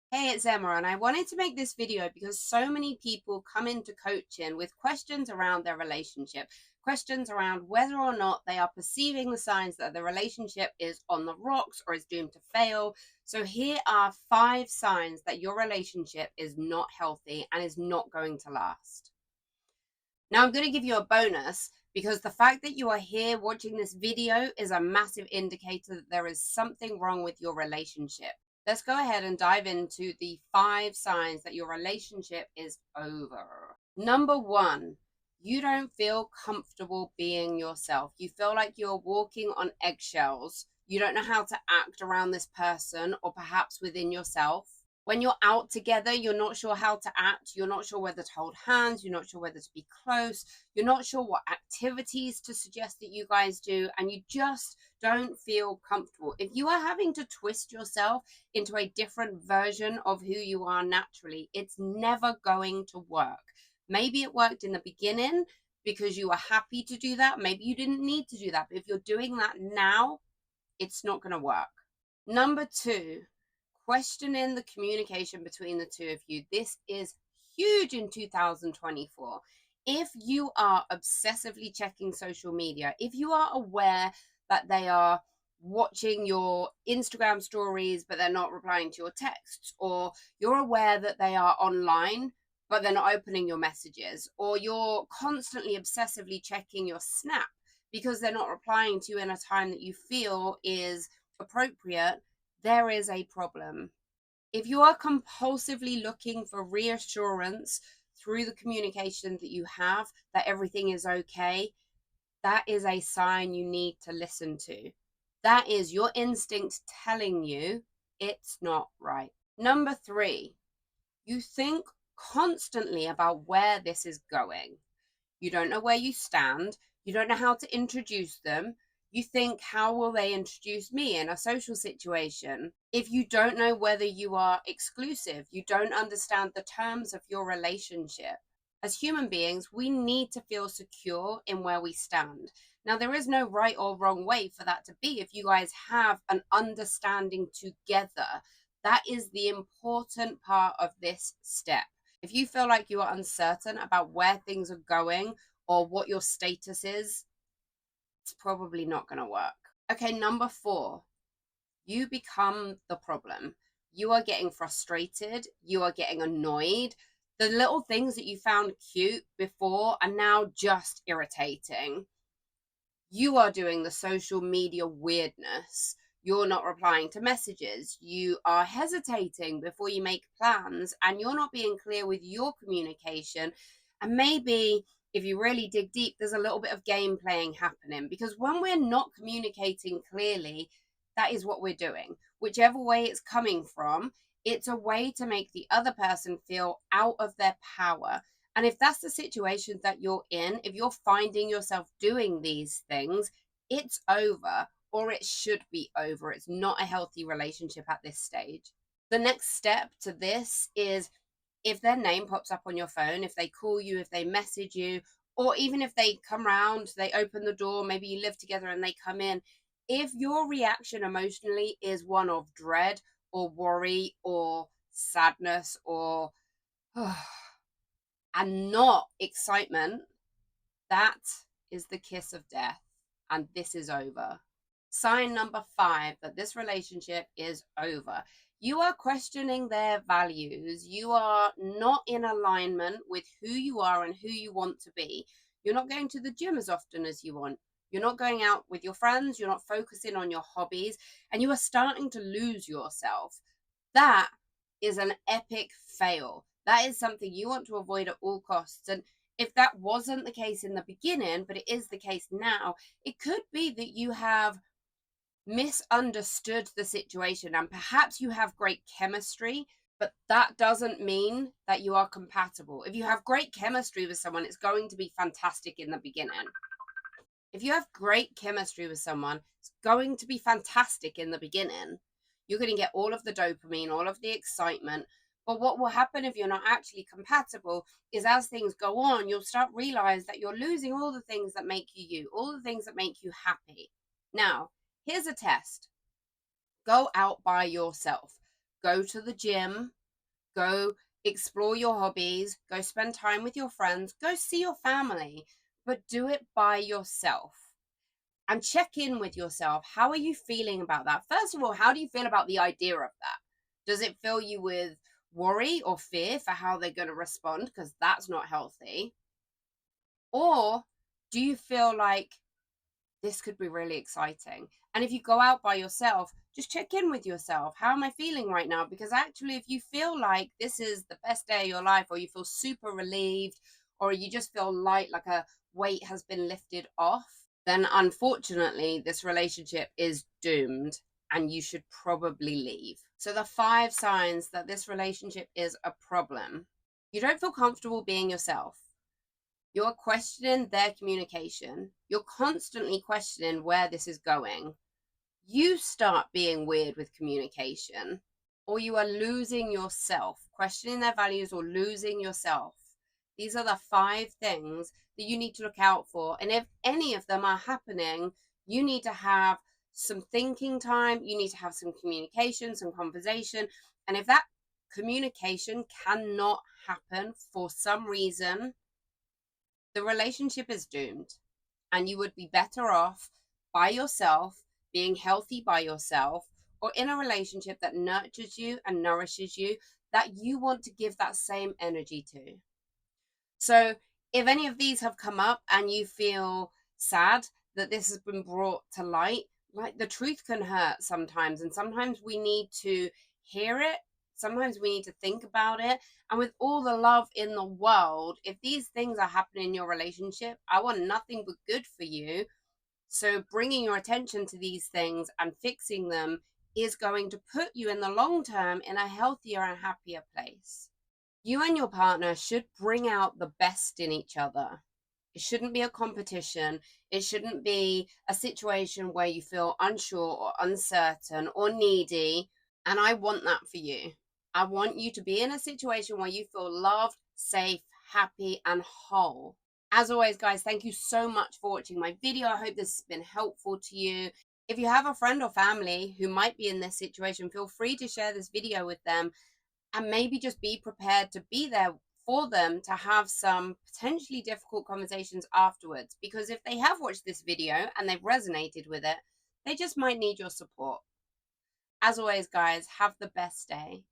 Hey, it's Emma, and I wanted to make this video because so many people come into coaching with questions around their relationship, questions around whether or not they are perceiving the signs that the relationship is on the rocks or is doomed to fail. So, here are 5 signs that your relationship is not healthy and is not going to last. Now, I'm going to give you a bonus because the fact that you are here watching this video is a massive indicator that there is something wrong with your relationship. Let's go ahead and dive into the 5 signs that your relationship is over. Number 1, you don't feel comfortable being yourself. You feel like you're walking on eggshells. You don't know how to act around this person or perhaps within yourself. When you're out together, you're not sure how to act. You're not sure whether to hold hands. You're not sure whether to be close. You're not sure what activities to suggest that you guys do. And you just don't feel comfortable. If you are having to twist yourself into a different version of who you are naturally, it's never going to work. Maybe it worked in the beginning because you were happy to do that. Maybe you didn't need to do that. But if you're doing that now, it's not going to work. Number 2, questioning the communication between the two of you. This is huge in 2024. If you are obsessively checking social media, if you are aware that they are watching your Instagram stories, but they're not replying to your texts, or you're aware that they are online, but they're not opening your messages, or you're constantly obsessively checking your Snap because they're not replying to you in a time that you feel is appropriate, there is a problem. If you are compulsively looking for reassurance through the communication that you have that everything is okay, that is a sign you need to listen to. That is your instinct telling you it's not right. Number 3, you think constantly about where this is going. You don't know where you stand. You don't know how to introduce them. You think, how will they introduce me in a social situation? If you don't know whether you are exclusive, you don't understand the terms of your relationship. As human beings, we need to feel secure in where we stand. Now, there is no right or wrong way for that to be. If you guys have an understanding together, that is the important part of this step. If you feel like you are uncertain about where things are going or what your status is, it's probably not going to work. Okay, number 4, you become the problem. You are getting frustrated. You are getting annoyed. The little things that you found cute before are now just irritating. You are doing the social media weirdness. You're not replying to messages. You are hesitating before you make plans, and you're not being clear with your communication. And maybe if you really dig deep, there's a little bit of game playing happening, because when we're not communicating clearly, that is what we're doing. Whichever way it's coming from, it's a way to make the other person feel out of their power. And if that's the situation that you're in, if you're finding yourself doing these things, it's over, or it should be over. It's not a healthy relationship at this stage. The next step to this is, if their name pops up on your phone, if they call you, if they message you, or even if they come round, they open the door, maybe you live together and they come in. If your reaction emotionally is one of dread or worry or sadness or and not excitement, that is the kiss of death, and this is over. Sign number 5 that this relationship is over. You are questioning their values. You are not in alignment with who you are and who you want to be. You're not going to the gym as often as you want. You're not going out with your friends. You're not focusing on your hobbies, and you are starting to lose yourself. That is an epic fail. That is something you want to avoid at all costs. And if that wasn't the case in the beginning, but it is the case now, it could be that you have misunderstood the situation, and perhaps you have great chemistry, but that doesn't mean that you are compatible. If you have great chemistry with someone, it's going to be fantastic in the beginning. If you have great chemistry with someone, it's going to be fantastic in the beginning. You're going to get all of the dopamine, all of the excitement. But what will happen if you're not actually compatible is, as things go on, you'll start realize that you're losing all the things that make you you, all the things that make you happy. Now, here's a test. Go out by yourself. go to the gym, go explore your hobbies, go spend time with your friends, go see your family, but do it by yourself. And check in with yourself. How are you feeling about that? First of all, how do you feel about the idea of that? Does it fill you with worry or fear for how they're going to respond? Because that's not healthy. Or do you feel like this could be really exciting? And if you go out by yourself, just check in with yourself. How am I feeling right now? Because actually, if you feel like this is the best day of your life, or you feel super relieved, or you just feel light, like a weight has been lifted off, then unfortunately, this relationship is doomed and you should probably leave. So, the 5 signs that this relationship is a problem: you don't feel comfortable being yourself. You're questioning their communication. You're constantly questioning where this is going. You start being weird with communication, or you are losing yourself, questioning their values or losing yourself. These are the 5 things that you need to look out for. And if any of them are happening, you need to have some thinking time. You need to have some communication, some conversation. And if that communication cannot happen for some reason, the relationship is doomed, and you would be better off by yourself, being healthy by yourself, or in a relationship that nurtures you and nourishes you, that you want to give that same energy to. So, if any of these have come up and you feel sad that this has been brought to light, like, the truth can hurt sometimes, and sometimes we need to hear it. Sometimes we need to think about it. And with all the love in the world, if these things are happening in your relationship, I want nothing but good for you. So, bringing your attention to these things and fixing them is going to put you in the long term in a healthier and happier place. You and your partner should bring out the best in each other. It shouldn't be a competition. It shouldn't be a situation where you feel unsure or uncertain or needy. And I want that for you. I want you to be in a situation where you feel loved, safe, happy, and whole. As always, guys, thank you so much for watching my video. I hope this has been helpful to you. If you have a friend or family who might be in this situation, feel free to share this video with them, and maybe just be prepared to be there for them to have some potentially difficult conversations afterwards. Because if they have watched this video and they've resonated with it, they just might need your support. As always, guys, have the best day.